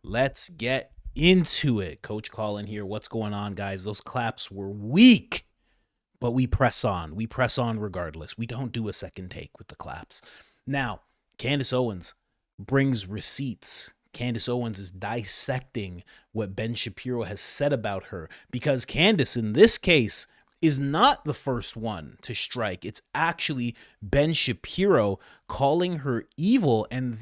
Let's get into it. Coach Colin here. What's going on, guys? Those claps were weak, but we press on. We press on regardless. We don't do a second take with the claps. Now, Candace Owens brings receipts. Candace Owens is dissecting what Ben Shapiro has said about her, because Candace, in this case, is not the first one to strike. It's actually Ben Shapiro calling her evil. And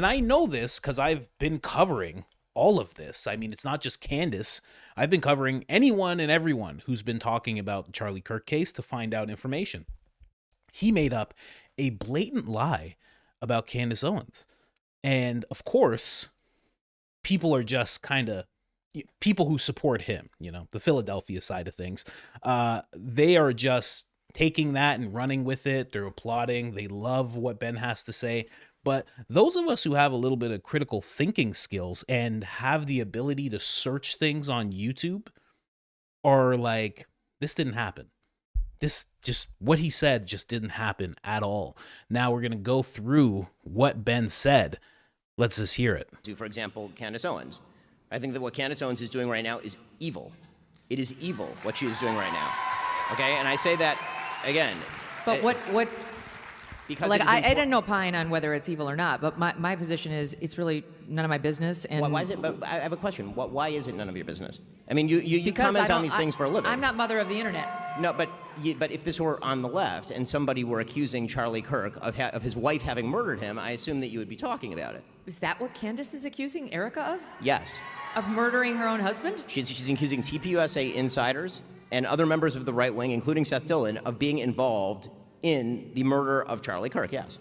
I know this because I've been covering all of this. I mean, it's not just Candace. I've been covering anyone and everyone who's been talking about the Charlie Kirk case to find out information. He made up a blatant lie about Candace Owens. And of course, people are just kind of people who support him, the Philadelphia side of things. They are just taking that and running with it. They're applauding. They love what Ben has to say. But those of us who have a little bit of critical thinking skills and have the ability to search things on YouTube are like, this didn't happen. What he said just didn't happen at all. Now we're going to go through what Ben said. Let's just hear it. For example, Candace Owens. I think that what Candace Owens is doing right now is evil. It is evil what she is doing right now. Okay, and I say that again. But what? Because like I didn't opine on whether it's evil or not. But my position is it's really none of my business. And why is it? But I have a question. Why is it none of your business? I mean, you comment on these things for a living. I'm not mother of the internet. No, but if this were on the left and somebody were accusing Charlie Kirk of his wife having murdered him, I assume that you would be talking about it. Is that what Candace is accusing Erika of? Yes. Of murdering her own husband? She's accusing TPUSA insiders and other members of the right wing, including Seth Dillon, of being involved in the murder of Charlie Kirk, yes.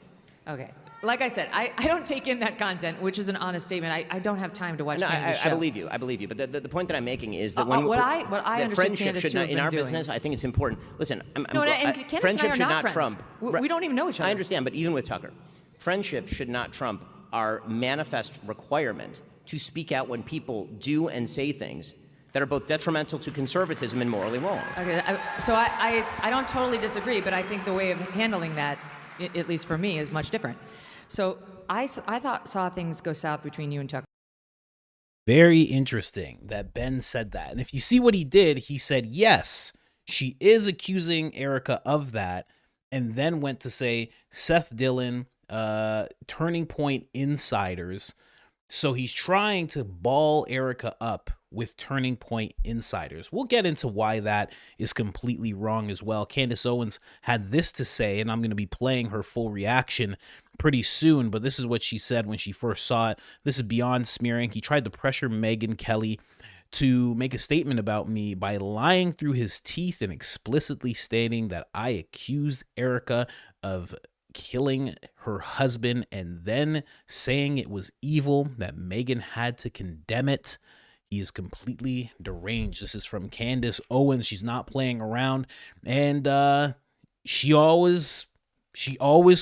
Okay. Like I said, I don't take in that content, which is an honest statement. I don't have time to watch Candace's show. I believe you. But the point that I'm making is that what I understand friendship Candace should not, in our doing. business, I think it's important. Listen, Candace friendship and I should are not friends. trump. We don't even know each other. I understand, but even with Tucker, friendship should not trump our manifest requirement to speak out when people do and say things that are both detrimental to conservatism and morally wrong. Okay, so I don't totally disagree, but I think the way of handling that, at least for me, is much different. So I saw things go south between you and Tucker. Very interesting that Ben said that. And if you see what he did, he said, yes, she is accusing Erika of that, and then went to say Seth Dillon, Turning Point insiders. So he's trying to ball Erika up with Turning Point insiders. We'll get into why that is completely wrong as well. Candace Owens had this to say, and I'm going to be playing her full reaction pretty soon, but this is what she said when she first saw it. This is beyond smearing. He tried to pressure Megyn Kelly to make a statement about me by lying through his teeth and explicitly stating that I accused Erika of killing her husband, and then saying it was evil, that Megyn had to condemn it. He is completely deranged. This is from Candace Owens. She's not playing around, and she always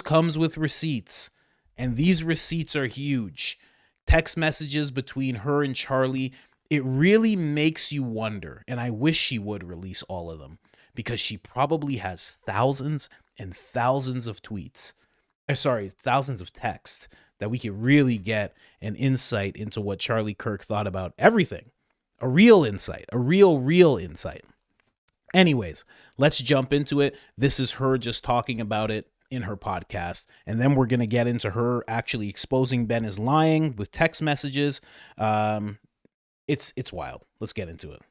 comes with receipts, and these receipts are huge. Text messages between her and Charlie. It really makes you wonder, and I wish she would release all of them, because she probably has thousands and thousands of tweets. Thousands of texts that we could really get an insight into what Charlie Kirk thought about everything. A real insight, a real insight. Anyways, let's jump into it. This is her just talking about it in her podcast, and then we're going to get into her actually exposing Ben as lying with text messages. It's wild. Let's get into it.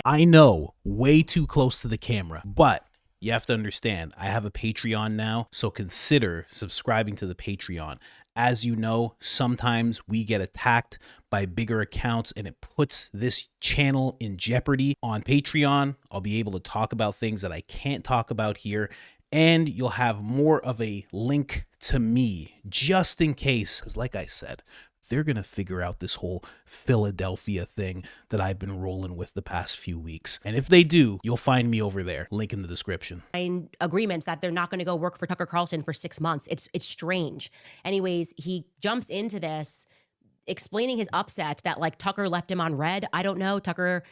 I know, way too close to the camera, but you have to understand, I have a Patreon now, so consider subscribing to the Patreon. As you know, sometimes we get attacked by bigger accounts and it puts this channel in jeopardy. On Patreon, I'll be able to talk about things that I can't talk about here, and you'll have more of a link to me just in case, because like I said, they're going to figure out this whole Philadelphia thing that I've been rolling with the past few weeks. And if they do, you'll find me over there. Link in the description. Agreements that they're not going to go work for Tucker Carlson for 6 months. It's strange. Anyways, he jumps into this explaining his upset that like Tucker left him on red. I don't know. Tucker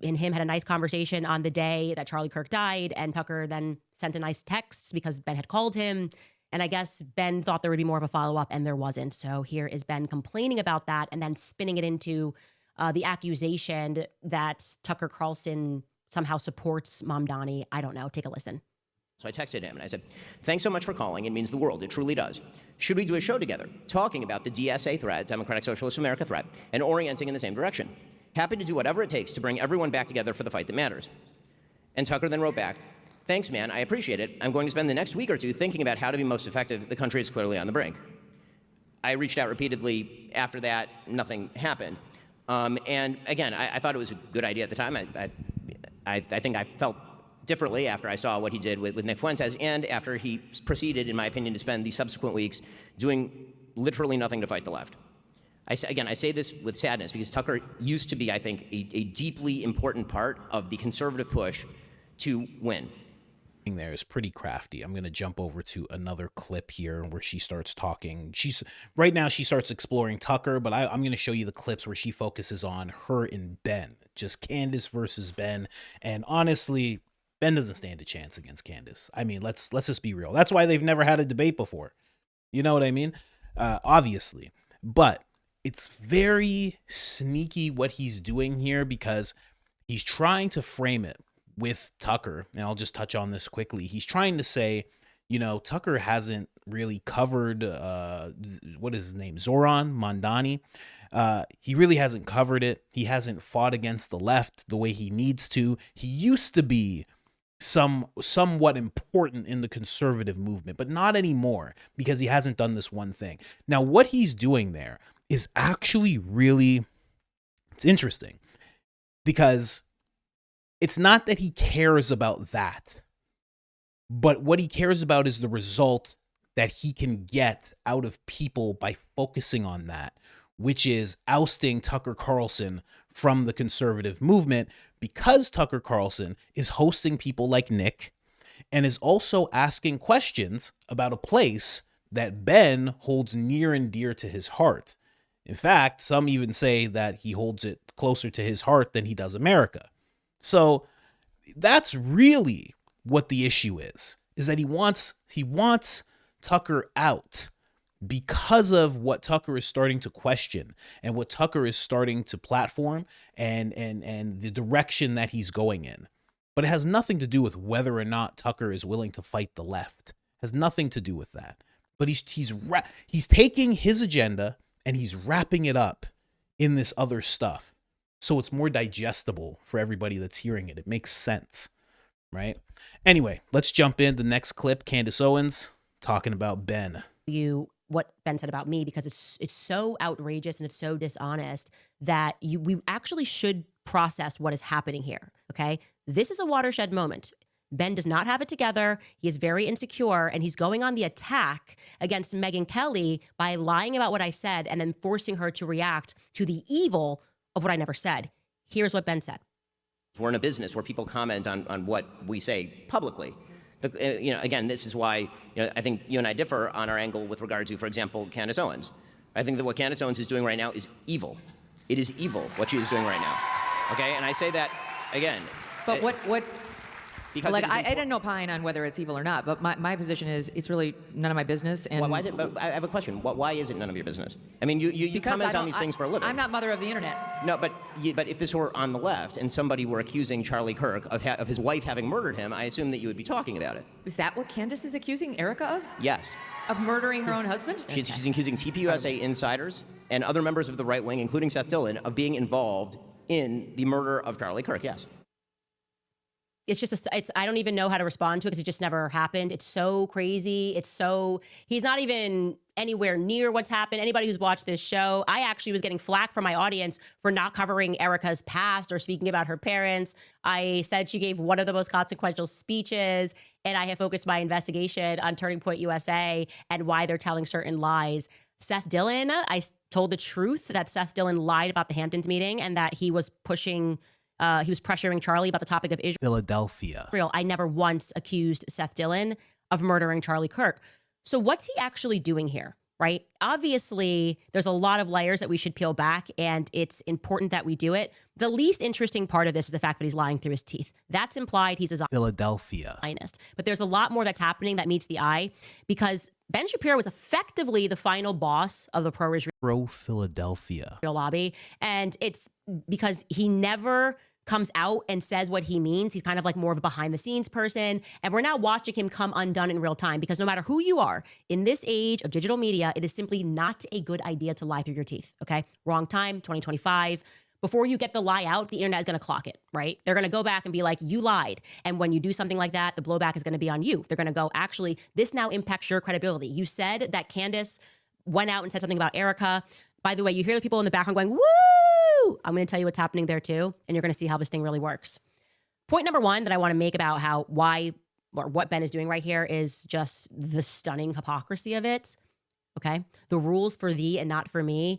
and him had a nice conversation on the day that Charlie Kirk died, and Tucker then sent a nice text because Ben had called him. And I guess Ben thought there would be more of a follow-up, and there wasn't. So here is Ben complaining about that and then spinning it into the accusation that Tucker Carlson somehow supports Mamdani. I don't know. Take a listen. So I texted him and I said, thanks so much for calling. It means the world. It truly does. Should we do a show together talking about the DSA threat, Democratic Socialist America threat, and orienting in the same direction? Happy to do whatever it takes to bring everyone back together for the fight that matters. And Tucker then wrote back, thanks, man. I appreciate it. I'm going to spend the next week or two thinking about how to be most effective. The country is clearly on the brink. I reached out repeatedly after that. Nothing happened. And again, I thought it was a good idea at the time. I think I felt differently after I saw what he did with Nick Fuentes, and after he proceeded, in my opinion, to spend the subsequent weeks doing literally nothing to fight the left. I say this with sadness because Tucker used to be, I think, a deeply important part of the conservative push to win. There is pretty crafty. I'm going to jump over to another clip here where she starts talking. Right now she starts exploring Tucker, but I'm going to show you the clips where she focuses on her and Ben, just Candace versus Ben. And honestly, Ben doesn't stand a chance against Candace. I mean, let's just be real. That's why they've never had a debate before. You know what I mean? Obviously. But it's very sneaky what he's doing here because he's trying to frame it with Tucker. And I'll just touch on this quickly. He's trying to say, you know, Tucker hasn't really covered, what is his name? Zoran Mamdani. He really hasn't covered it. He hasn't fought against the left the way he needs to. He used to be somewhat important in the conservative movement, but not anymore because he hasn't done this one thing. Now, what he's doing there is actually it's interesting because it's not that he cares about that, but what he cares about is the result that he can get out of people by focusing on that, which is ousting Tucker Carlson from the conservative movement, because Tucker Carlson is hosting people like Nick and is also asking questions about a place that Ben holds near and dear to his heart. In fact, some even say that he holds it closer to his heart than he does America. So that's really what the issue is that he wants Tucker out because of what Tucker is starting to question and what Tucker is starting to platform and the direction that he's going in. But it has nothing to do with whether or not Tucker is willing to fight the left. It has nothing to do with that. But he's taking his agenda and he's wrapping it up in this other stuff. So it's more digestible for everybody that's hearing it. It makes sense, right? Anyway, let's jump in the next clip. Candace Owens talking about Ben. What Ben said about me, because it's so outrageous and it's so dishonest that we actually should process what is happening here, okay? This is a watershed moment. Ben does not have it together. He is very insecure, and he's going on the attack against Megyn Kelly by lying about what I said and then forcing her to react to the evil of what I never said. Here's what Ben said. We're in a business where people comment on what we say publicly. Again, this is why I think you and I differ on our angle with regard to, for example, Candace Owens. I think that what Candace Owens is doing right now is evil. It is evil what she is doing right now. Okay, and I say that again. But what? Because like I didn't opine on whether it's evil or not, but my position is it's really none of my business. And why is it? But I have a question. Why is it none of your business? I mean, you comment on these things for a living. I'm not mother of the internet. No, but if this were on the left and somebody were accusing Charlie Kirk of his wife having murdered him, I assume that you would be talking about it. Is that what Candace is accusing Erika of? Yes. Of murdering her own husband? She's accusing TPUSA insiders and other members of the right wing, including Seth Dillon, of being involved in the murder of Charlie Kirk. Yes. It's just, I don't even know how to respond to it because it just never happened. It's so crazy. He's not even anywhere near what's happened. Anybody who's watched this show, I actually was getting flack from my audience for not covering Erika's past or speaking about her parents. I said she gave one of the most consequential speeches, and I have focused my investigation on Turning Point USA and why they're telling certain lies. Seth Dillon, I told the truth that Seth Dillon lied about the Hamptons meeting and that he was pressuring Charlie about the topic of Israel. Philadelphia. I never once accused Seth Dillon of murdering Charlie Kirk. So what's he actually doing here, right? Obviously, there's a lot of layers that we should peel back, and it's important that we do it. The least interesting part of this is the fact that he's lying through his teeth. That's implied he's a Philadelphia. Zionist. But there's a lot more that's happening that meets the eye, because Ben Shapiro was effectively the final boss of the pro-Israel Philadelphia lobby. And it's because he never comes out and says what he means. He's kind of like more of a behind the scenes person. And we're now watching him come undone in real time, because no matter who you are in this age of digital media, it is simply not a good idea to lie through your teeth. Okay. Wrong time, 2025. Before you get the lie out, the internet is going to clock it, right? They're going to go back and be like, you lied. And when you do something like that, the blowback is going to be on you. They're going to go, actually, this now impacts your credibility. You said that Candace went out and said something about Erika. By the way, you hear the people in the background going, woo! I'm going to tell you what's happening there too. And you're going to see how this thing really works. Point number one that I want to make about what Ben is doing right here is just the stunning hypocrisy of it. Okay. The rules for thee and not for me.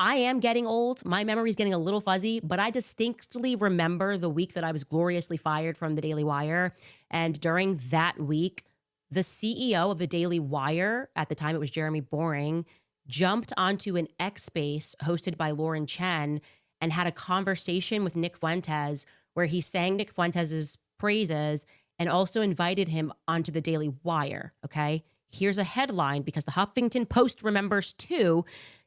I am getting old. My memory is getting a little fuzzy, but I distinctly remember the week that I was gloriously fired from the Daily Wire. And during that week, the CEO of the Daily Wire, at the time it was Jeremy Boring, jumped onto an X Space hosted by Lauren Chen and had a conversation with Nick Fuentes where he sang Nick Fuentes' praises and also invited him onto the Daily Wire. Okay. Here's a headline, because the Huffington Post remembers too.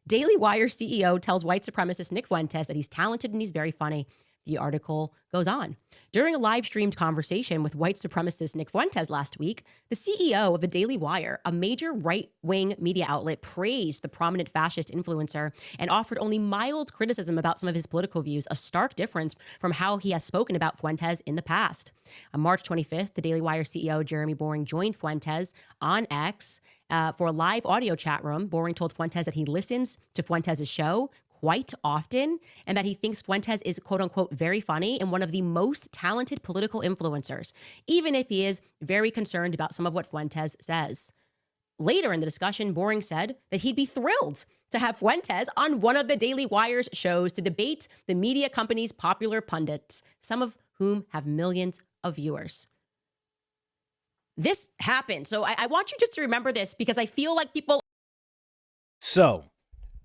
Daily Wire CEO tells white supremacist Nick Fuentes that he's talented and he's very funny. The article goes on. During a live streamed conversation with white supremacist Nick Fuentes last week, the CEO of the Daily Wire, a major right-wing media outlet, praised the prominent fascist influencer and offered only mild criticism about some of his political views, a stark difference from how he has spoken about Fuentes in the past. On March 25th, the Daily Wire CEO Jeremy Boring joined Fuentes on X for a live audio chat room. Boring told Fuentes that he listens to Fuentes' show quite often and that he thinks Fuentes is, quote unquote, very funny and one of the most talented political influencers, even if he is very concerned about some of what Fuentes says. Later in the discussion, Boring said that he'd be thrilled to have Fuentes on one of the Daily Wire's shows to debate the media company's popular pundits, some of whom have millions of viewers. This happened. So I want you just to remember this, because I feel like people. So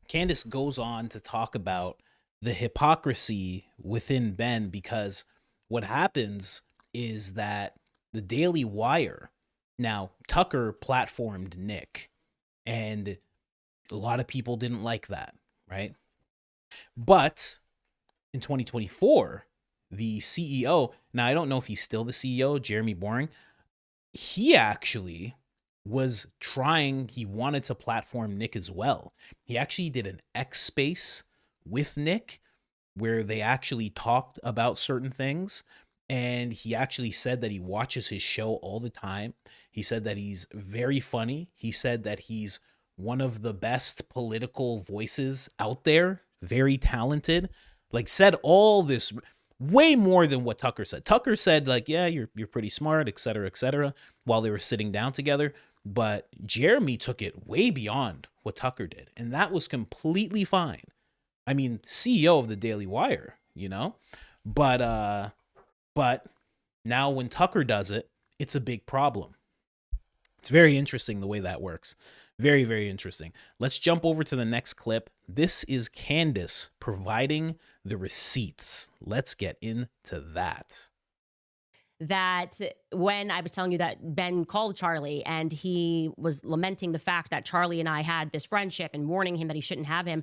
Candace goes on to talk about the hypocrisy within Ben, because what happens is that the Daily Wire, now Tucker platformed Nick, and a lot of people didn't like that, right? But in 2024, the CEO, now I don't know if he's still the CEO, Jeremy Boring, he actually was he wanted to platform Nick as well. He actually did an X Space with Nick where they actually talked about certain things. And he actually said that he watches his show all the time. He said that he's very funny. He said that he's one of the best political voices out there, very talented, like said all this way more than what Tucker said. Tucker said like, yeah, you're pretty smart, et cetera, while they were sitting down together. But Jeremy took it way beyond what Tucker did. And that was completely fine. I mean, CEO of the Daily Wire, you know, but now when Tucker does it, it's a big problem. It's very interesting the way that works. Very, very interesting. Let's jump over to the next clip. This is Candace providing the receipts. Let's get into that. That when I was telling you that Ben called Charlie and he was lamenting the fact that Charlie and I had this friendship and warning him that he shouldn't have him,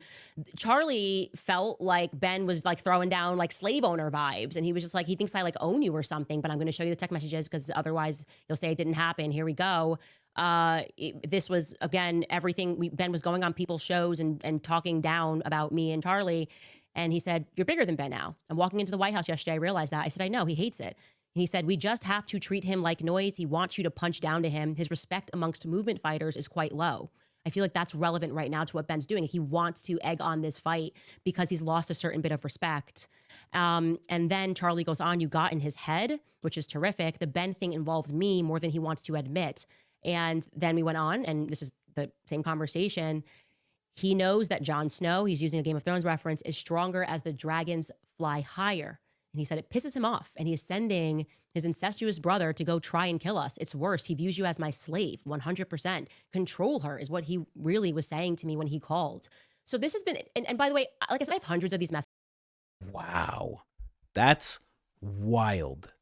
Charlie felt like Ben was like throwing down like slave owner vibes. And he was just like, he thinks I like own you or something, but I'm going to show you the text messages because otherwise you'll say it didn't happen. Here we go. This was, again, everything. Ben was going on people's shows and talking down about me and Charlie. And he said, you're bigger than Ben now. I'm walking into the White House yesterday. I realized that. I said, I know, he hates it. He said, we just have to treat him like noise. He wants you to punch down to him. His respect amongst movement fighters is quite low. I feel like that's relevant right now to what Ben's doing. He wants to egg on this fight because he's lost a certain bit of respect. And then Charlie goes on, you got in his head, which is terrific. The Ben thing involves me more than he wants to admit. And then we went on, and this is the same conversation. He knows that Jon Snow, he's using a Game of Thrones reference, is stronger as the dragons fly higher. And he said it pisses him off, and he is sending his incestuous brother to go try and kill us. It's worse. He views you as my slave, 100%. Control her is what he really was saying to me when he called. So this has been, and by the way, like I said, I have hundreds of these messages. Wow. That's wild.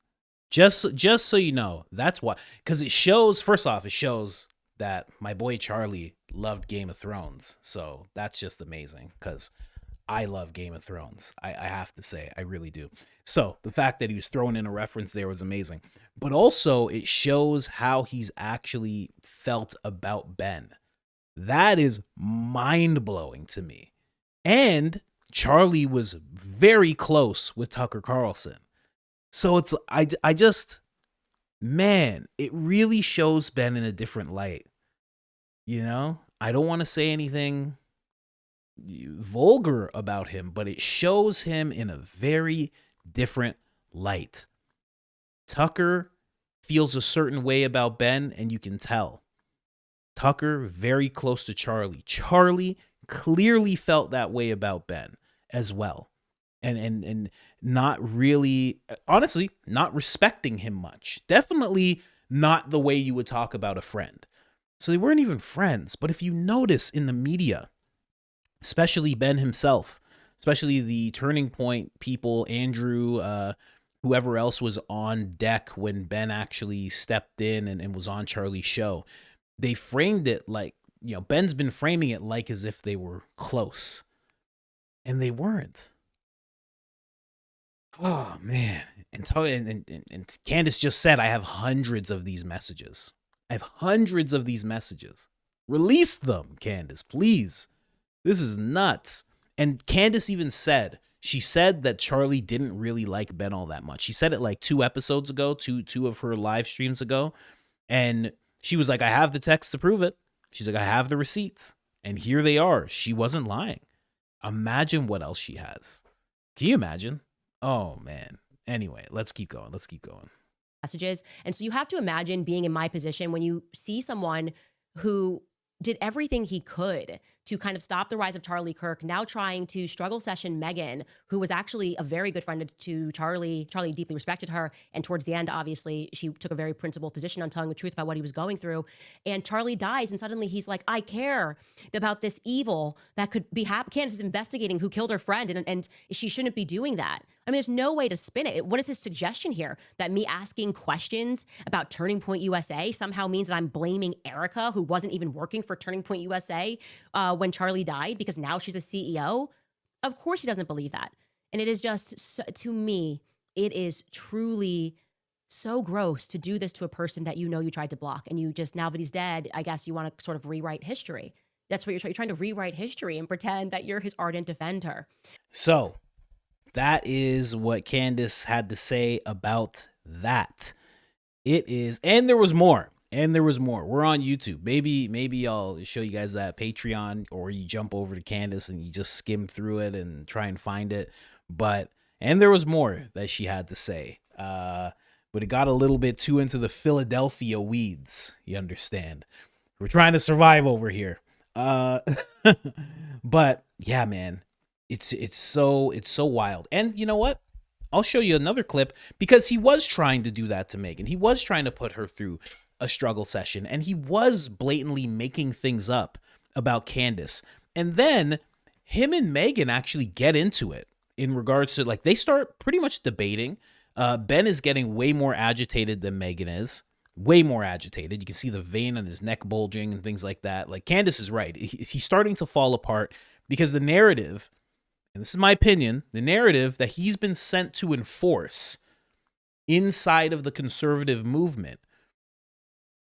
Just so you know, that's why. Because it shows, first off, it shows that my boy Charlie loved Game of Thrones. So that's just amazing because I love Game of Thrones. I have to say, I really do. So the fact that he was throwing in a reference there was amazing. But also it shows how he's actually felt about Ben. That is mind-blowing to me. And Charlie was very close with Tucker Carlson. So it's, I just, man, it really shows Ben in a different light. You know, I don't want to say anything vulgar about him, but it shows him in a very different light. Tucker feels a certain way about Ben, and you can tell. Tucker very close to Charlie. Charlie clearly felt that way about Ben as well. And not really, honestly, not respecting him much. Definitely not the way you would talk about a friend. So they weren't even friends. But if you notice in the media, especially Ben himself, especially the Turning Point people, Andrew, whoever else was on deck when Ben actually stepped in and was on Charlie's show, they framed it like, you know, Ben's been framing it like as if they were close. And they weren't. Oh, man. And Candace just said, I have hundreds of these messages. I have hundreds of these messages. Release them, Candace, please. This is nuts. And Candace even said, she said that Charlie didn't really like Ben all that much. She said it like 2 episodes ago, two of her live streams ago. And she was like, I have the text to prove it. She's like, I have the receipts. And here they are. She wasn't lying. Imagine what else she has. Can you imagine? Oh, man. Anyway, let's keep going. Messages. And so you have to imagine being in my position when you see someone who did everything he could to kind of stop the rise of Charlie Kirk, now trying to struggle session Megyn, who was actually a very good friend to Charlie. Charlie deeply respected her. And towards the end, obviously, she took a very principled position on telling the truth about what he was going through. And Charlie dies, and suddenly he's like, I care about this evil that could be happening. Candace is investigating who killed her friend, and she shouldn't be doing that. I mean, there's no way to spin it. What is his suggestion here? That me asking questions about Turning Point USA somehow means that I'm blaming Erika, who wasn't even working for Turning Point USA when Charlie died, because now she's a CEO? Of course he doesn't believe that. And it is just, so, to me, it is truly so gross to do this to a person that you know you tried to block. And you just, now that he's dead, I guess you want to sort of rewrite history. That's what you're trying to rewrite history and pretend that you're his ardent defender. So that is what Candace had to say about that. It is, and there was more. We're on YouTube. Maybe I'll show you guys that Patreon, or you jump over to Candace and you just skim through it and try and find it. And there was more that she had to say. But it got a little bit too into the Philadelphia weeds. You understand? We're trying to survive over here. But yeah, man. It's so wild. And you know what? I'll show you another clip, because he was trying to do that to Megyn. He was trying to put her through a struggle session, and he was blatantly making things up about Candace. And then him and Megyn actually get into it in regards to, like, they start pretty much debating. Ben is getting way more agitated than Megyn is. Way more agitated. You can see the vein on his neck bulging and things like that. Like, Candace is right. He's starting to fall apart because the narrative, and this is my opinion, the narrative that he's been sent to enforce inside of the conservative movement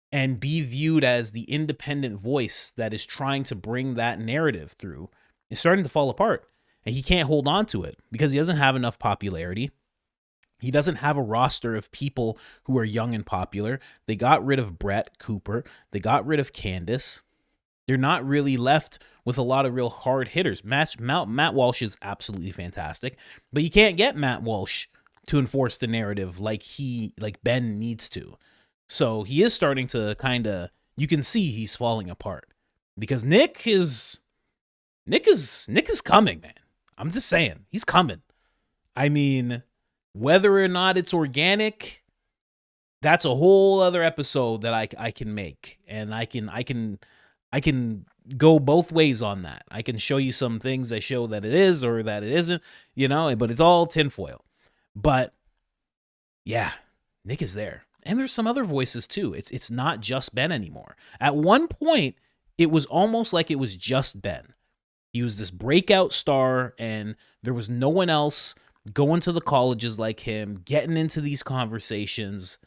and be viewed as the independent voice that is trying to bring that narrative through is starting to fall apart. And he can't hold on to it because he doesn't have enough popularity. He doesn't have a roster of people who are young and popular. They got rid of Brett Cooper. They got rid of Candace. They're not really left with a lot of real hard hitters. Matt Walsh is absolutely fantastic, but you can't get Matt Walsh to enforce the narrative like Ben needs to. So he is starting to kind of, you can see he's falling apart, because Nick is coming, man. I'm just saying, he's coming. I mean, whether or not it's organic, that's a whole other episode that I can make, and I can go both ways on that. I can show you some things that show that it is or that it isn't, but it's all tinfoil. But yeah, Nick is there. And there's some other voices too. It's not just Ben anymore. At one point, it was almost like it was just Ben. He was this breakout star, and there was no one else going to the colleges like him, getting into these conversations.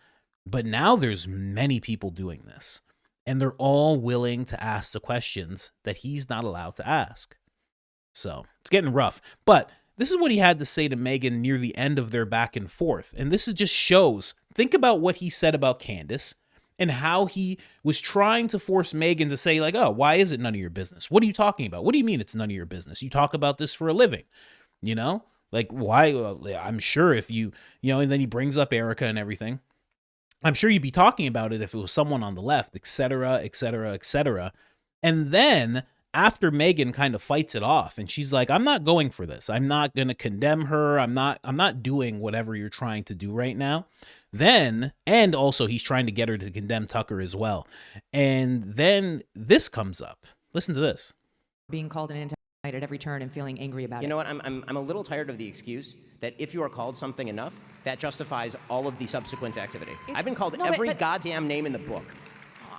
But now there's many people doing this, and they're all willing to ask the questions that he's not allowed to ask. So it's getting rough. But this is what he had to say to Megyn near the end of their back and forth. And this is just shows, think about what he said about Candace and how he was trying to force Megyn to say, like, oh, why is it none of your business? What are you talking about? What do you mean it's none of your business? You talk about this for a living, you know? Like, why? I'm sure if you know, and then he brings up Erika and everything. I'm sure you'd be talking about it if it was someone on the left, et cetera, et cetera, et cetera. And then after Megyn kind of fights it off and she's like, I'm not going for this. I'm not going to condemn her. I'm not doing whatever you're trying to do right now. Then, and also he's trying to get her to condemn Tucker as well. And then this comes up. Listen to this. Being called an anti-Semite at every turn and feeling angry about it. You know what? I'm a little tired of the excuse that if you are called something enough, that justifies all of the subsequent activity. I've been called every goddamn name in the book.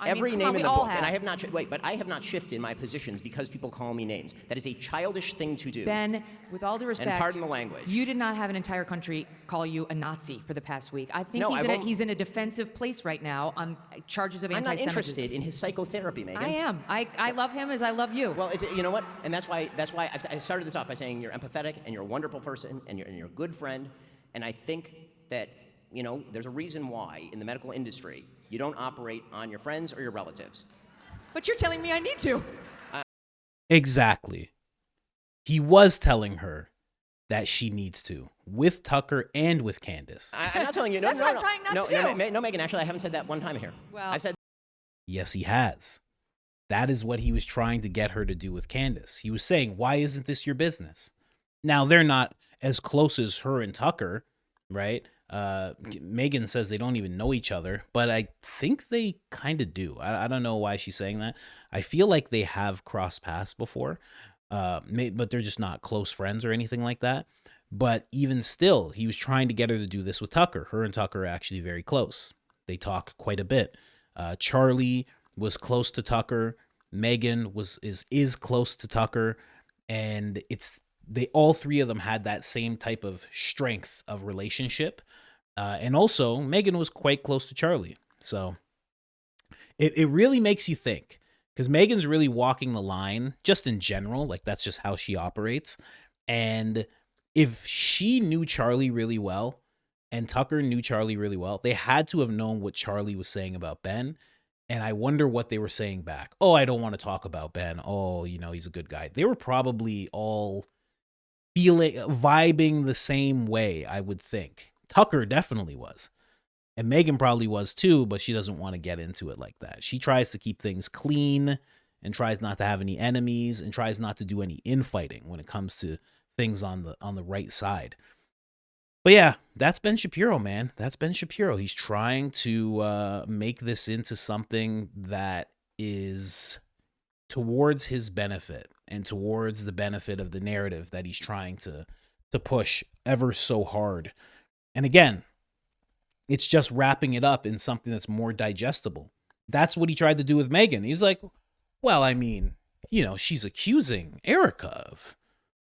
Every name in the book, and I have not. But I have not shifted my positions because people call me names. That is a childish thing to do. Ben, with all due respect, and pardon the language, you did not have an entire country call you a Nazi for the past week. I think he's in a defensive place right now on charges of anti-Semitism. I'm not interested in his psychotherapy, Megyn. I am. I love him as I love you. Well, you know what? And that's why I started this off by saying you're empathetic and you're a wonderful person and you're a good friend. And I think that there's a reason why in the medical industry you don't operate on your friends or your relatives. But you're telling me I need to. Exactly. He was telling her that she needs to, with Tucker and with Candace. I'm not telling you. No, That's what I'm trying not to do. No, Megyn, actually, I haven't said that one time here. Well, I've said. Yes, he has. That is what he was trying to get her to do with Candace. He was saying, why isn't this your business? Now, they're not as close as her and Tucker, right? Megyn says they don't even know each other, but I think they kind of do. I don't know why she's saying that. I feel like they have crossed paths before, but they're just not close friends or anything like that. But even still, he was trying to get her to do this with Tucker. Her and Tucker are actually very close. They talk quite a bit. Charlie was close to Tucker. Megyn is close to Tucker, and they all three of them had that same type of strength of relationship. And also, Megyn was quite close to Charlie. So it really makes you think, because Megyn's really walking the line just in general. Like, that's just how she operates. And if she knew Charlie really well and Tucker knew Charlie really well, they had to have known what Charlie was saying about Ben. And I wonder what they were saying back. Oh, I don't want to talk about Ben. Oh, he's a good guy. They were probably all vibing the same way, I would think. Tucker definitely was. And Megyn probably was too, but she doesn't want to get into it like that. She tries to keep things clean and tries not to have any enemies and tries not to do any infighting when it comes to things on the right side. But yeah, that's Ben Shapiro, man. That's Ben Shapiro. He's trying to make this into something that is towards his benefit and towards the benefit of the narrative that he's trying to push ever so hard. And again, it's just wrapping it up in something that's more digestible. That's what he tried to do with Megyn. He's like, well, I mean, she's accusing Erika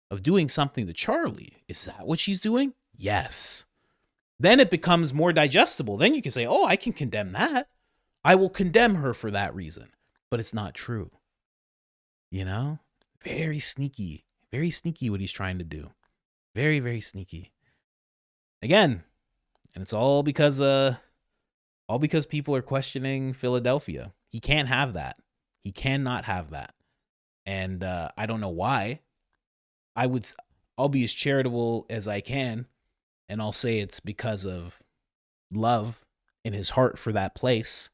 of doing something to Charlie. Is that what she's doing? Yes. Then it becomes more digestible. Then you can say, oh, I can condemn that. I will condemn her for that reason. But it's not true. Very sneaky what he's trying to do. Very, very sneaky. Again, and it's all because people are questioning Philadelphia. He can't have that. He cannot have that. And I don't know why. I'll be as charitable as I can, and I'll say it's because of love in his heart for that place.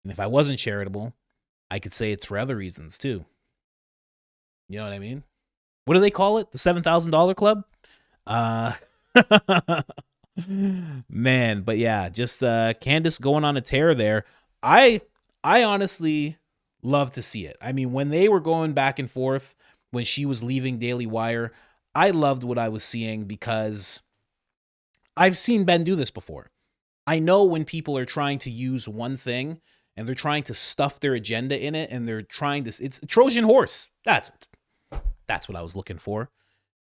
And if I wasn't charitable, I could say it's for other reasons too. You know what I mean? What do they call it? The $7,000 club? Man, but yeah, just Candace going on a tear there. I honestly love to see it. I mean, when they were going back and forth, when she was leaving Daily Wire, I loved what I was seeing because I've seen Ben do this before. I know when people are trying to use one thing and they're trying to stuff their agenda in it, and they're trying to, it's a Trojan horse. That's what I was looking for.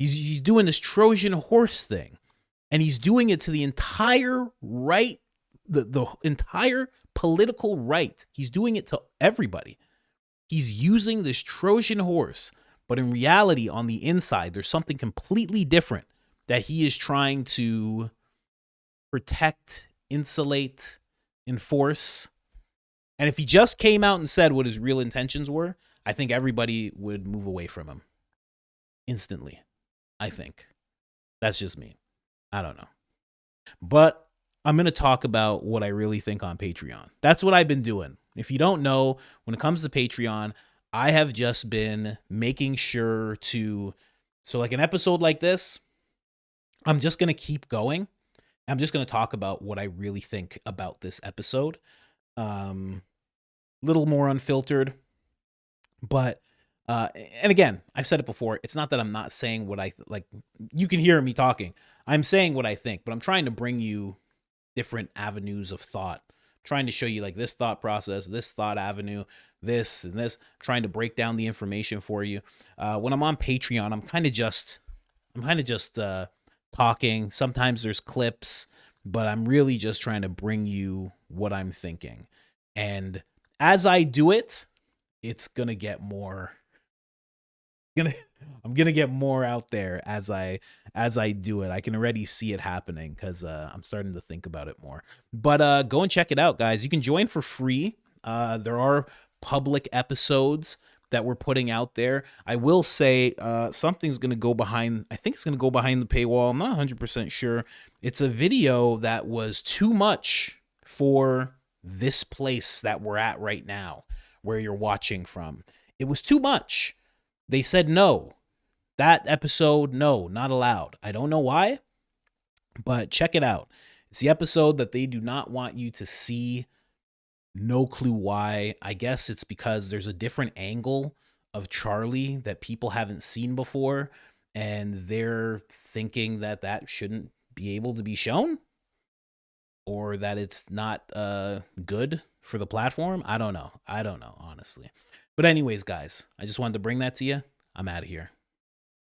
He's doing this Trojan horse thing, and he's doing it to the entire right, the entire political right. He's doing it to everybody. He's using this Trojan horse, but in reality, on the inside, there's something completely different that he is trying to protect, insulate, enforce. And if he just came out and said what his real intentions were, I think everybody would move away from him instantly. I think. That's just me. I don't know. But I'm going to talk about what I really think on Patreon. That's what I've been doing. If you don't know, when it comes to Patreon, I have just been making sure to, so like an episode like this, I'm just going to keep going. I'm just going to talk about what I really think about this episode. Little more unfiltered, but and again, I've said it before. It's not that I'm not saying what I like. You can hear me talking. I'm saying what I think, but I'm trying to bring you different avenues of thought. I'm trying to show you like this thought process, this thought avenue, this and this. I'm trying to break down the information for you. When I'm on Patreon, I'm kind of just talking. Sometimes there's clips, but I'm really just trying to bring you what I'm thinking. And as I do it, it's gonna get more. I'm gonna get more out there as I do it. I can already see it happening because I'm starting to think about it more. But go and check it out, guys. You can join for free. There are public episodes that we're putting out there. I will say something's gonna go behind. I think it's gonna go behind the paywall. I'm not 100% sure. It's a video that was too much for this place that we're at right now, where you're watching from. It was too much. They said no. That episode, no, not allowed. I don't know why, but check it out. It's the episode that they do not want you to see. No clue why. I guess it's because there's a different angle of Charlie that people haven't seen before, and they're thinking that that shouldn't be able to be shown, or that it's not good for the platform. I don't know, honestly. But anyways, guys, I just wanted to bring that to you. I'm out of here.